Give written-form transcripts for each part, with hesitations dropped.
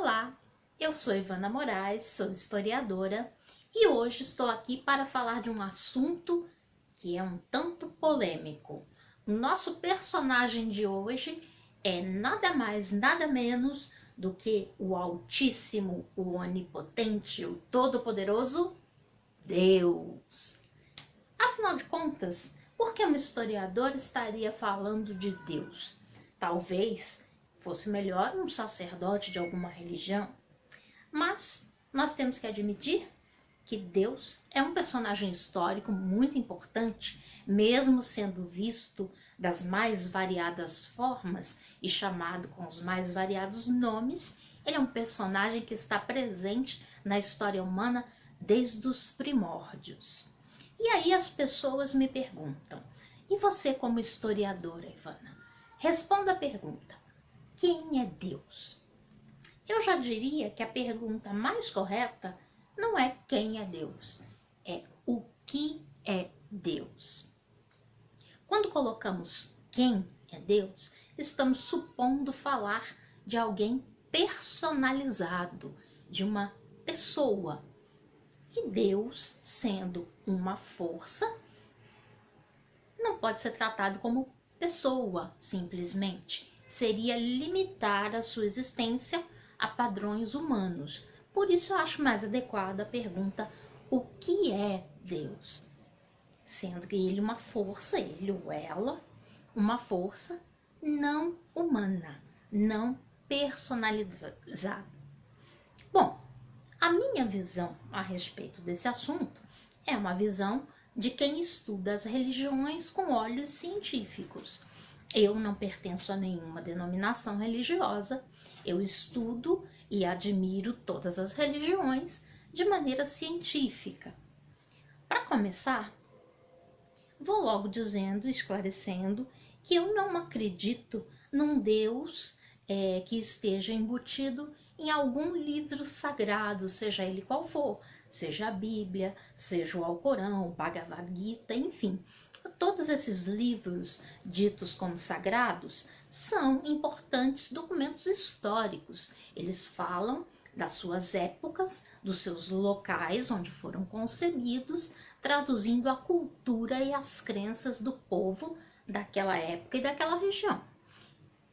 Olá, eu sou Ivana Moraes, sou historiadora e hoje estou aqui para falar de um assunto que é um tanto polêmico. O nosso personagem de hoje é nada mais, nada menos do que o Altíssimo, o Onipotente, o Todo-Poderoso Deus. Afinal de contas, por que uma historiadora estaria falando de Deus? Talvez fosse melhor um sacerdote de alguma religião, mas nós temos que admitir que Deus é um personagem histórico muito importante, mesmo sendo visto das mais variadas formas e chamado com os mais variados nomes. Ele é um personagem que está presente na história humana desde os primórdios. E aí as pessoas me perguntam, e você como historiadora, Ivana? Responda a pergunta: quem é Deus? Eu já diria que a pergunta mais correta não é quem é Deus, é o que é Deus. Quando colocamos quem é Deus, estamos supondo falar de alguém personalizado, de uma pessoa. E Deus, sendo uma força, não pode ser tratado como pessoa, simplesmente. Seria limitar a sua existência a padrões humanos. Por isso eu acho mais adequada a pergunta: o que é Deus? Sendo que ele é uma força, ele ou ela, uma força não humana, não personalizada. Bom, a minha visão a respeito desse assunto é uma visão de quem estuda as religiões com olhos científicos. Eu não pertenço a nenhuma denominação religiosa, eu estudo e admiro todas as religiões de maneira científica. Para começar, vou logo dizendo, esclarecendo, que eu não acredito num Deus que esteja embutido em algum livro sagrado, seja ele qual for, seja a Bíblia, seja o Alcorão, o Bhagavad Gita, enfim. Todos esses livros ditos como sagrados são importantes documentos históricos. Eles falam das suas épocas, dos seus locais onde foram concebidos, traduzindo a cultura e as crenças do povo daquela época e daquela região.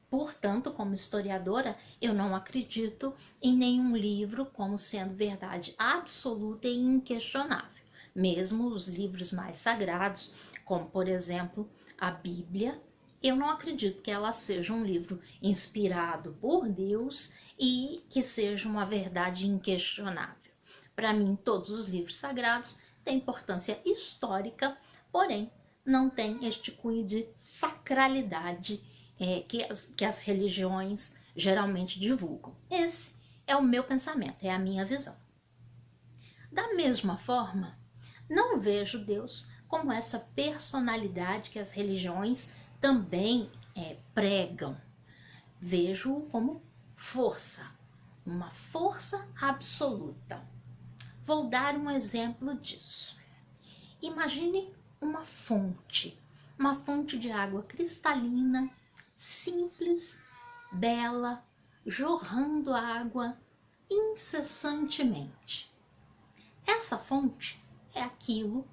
Portanto, como historiadora, eu não acredito em nenhum livro como sendo verdade absoluta e inquestionável. Mesmo os livros mais sagrados, como por exemplo a Bíblia, eu não acredito que ela seja um livro inspirado por Deus e que seja uma verdade inquestionável. Para mim, todos os livros sagrados têm importância histórica, porém não têm este cunho de sacralidade que as religiões geralmente divulgam. Esse é o meu pensamento, é a minha visão. Da mesma forma, não vejo Deus como essa personalidade que as religiões também pregam. Vejo-o como força, uma força absoluta. Vou dar um exemplo disso. Imagine uma fonte de água cristalina, simples, bela, jorrando água incessantemente. Essa fonte é aquilo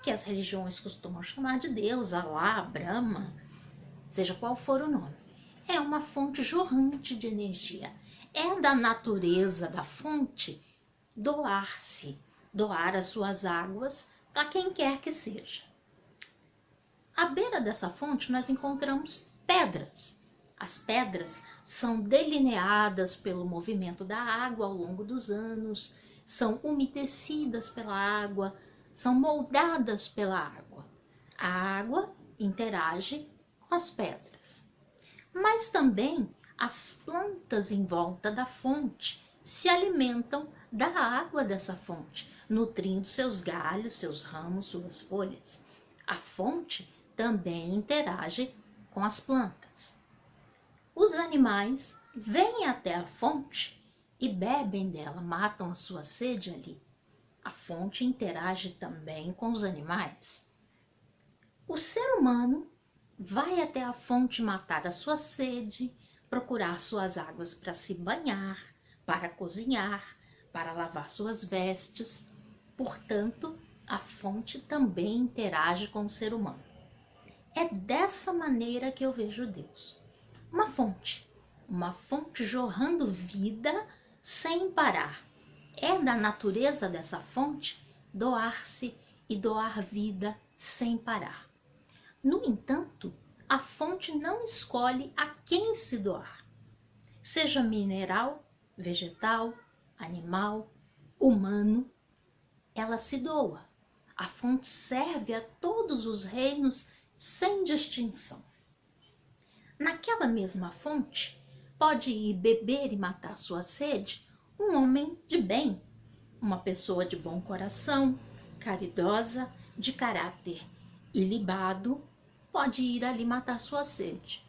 que as religiões costumam chamar de Deus, Alá, Brahma, seja qual for o nome. É uma fonte jorrante de energia. É da natureza da fonte doar-se, doar as suas águas para quem quer que seja. À beira dessa fonte nós encontramos pedras. As pedras são delineadas pelo movimento da água ao longo dos anos, são umedecidas pela água, são moldadas pela água. A água interage com as pedras. Mas também as plantas em volta da fonte se alimentam da água dessa fonte, nutrindo seus galhos, seus ramos, suas folhas. A fonte também interage com as plantas. Os animais vêm até a fonte e bebem dela, matam a sua sede ali. A fonte interage também com os animais. O ser humano vai até a fonte matar a sua sede, procurar suas águas para se banhar, para cozinhar, para lavar suas vestes. Portanto, a fonte também interage com o ser humano. É dessa maneira que eu vejo Deus. Uma fonte jorrando vida sem parar. É da natureza dessa fonte doar-se e doar vida sem parar. No entanto, a fonte não escolhe a quem se doar. Seja mineral, vegetal, animal, humano, ela se doa. A fonte serve a todos os reinos sem distinção. Naquela mesma fonte, pode ir beber e matar sua sede um homem de bem, uma pessoa de bom coração, caridosa, de caráter ilibado, pode ir ali matar sua sede.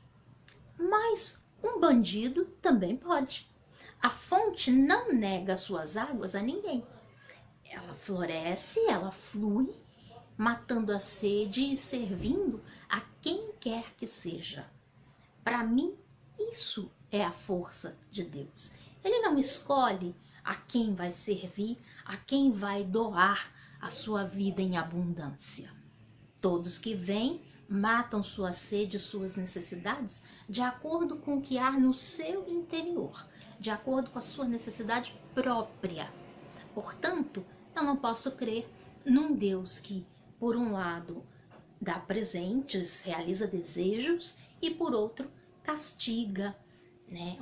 Mas um bandido também pode. A fonte não nega suas águas a ninguém. Ela floresce, ela flui, matando a sede e servindo a quem quer que seja. Para mim, isso é a força de Deus. Ele não escolhe a quem vai servir, a quem vai doar a sua vida em abundância. Todos que vêm matam sua sede e suas necessidades de acordo com o que há no seu interior, de acordo com a sua necessidade própria. Portanto, eu não posso crer num Deus que, por um lado, dá presentes, realiza desejos e, por outro, castiga, né?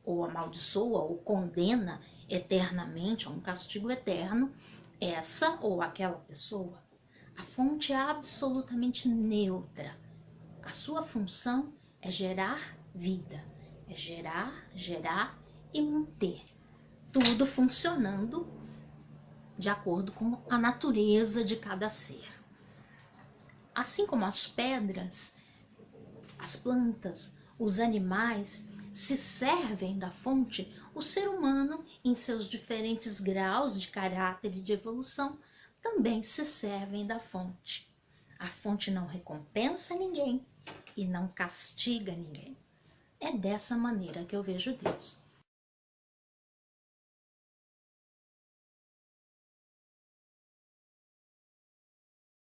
Ou amaldiçoa ou condena eternamente a um castigo eterno essa ou aquela pessoa. A fonte é absolutamente neutra. A sua função é gerar vida, é gerar e manter. Tudo funcionando de acordo com a natureza de cada ser. Assim como as pedras, as plantas, os animais se servem da fonte, o ser humano, em seus diferentes graus de caráter e de evolução, também se servem da fonte. A fonte não recompensa ninguém e não castiga ninguém. É dessa maneira que eu vejo Deus.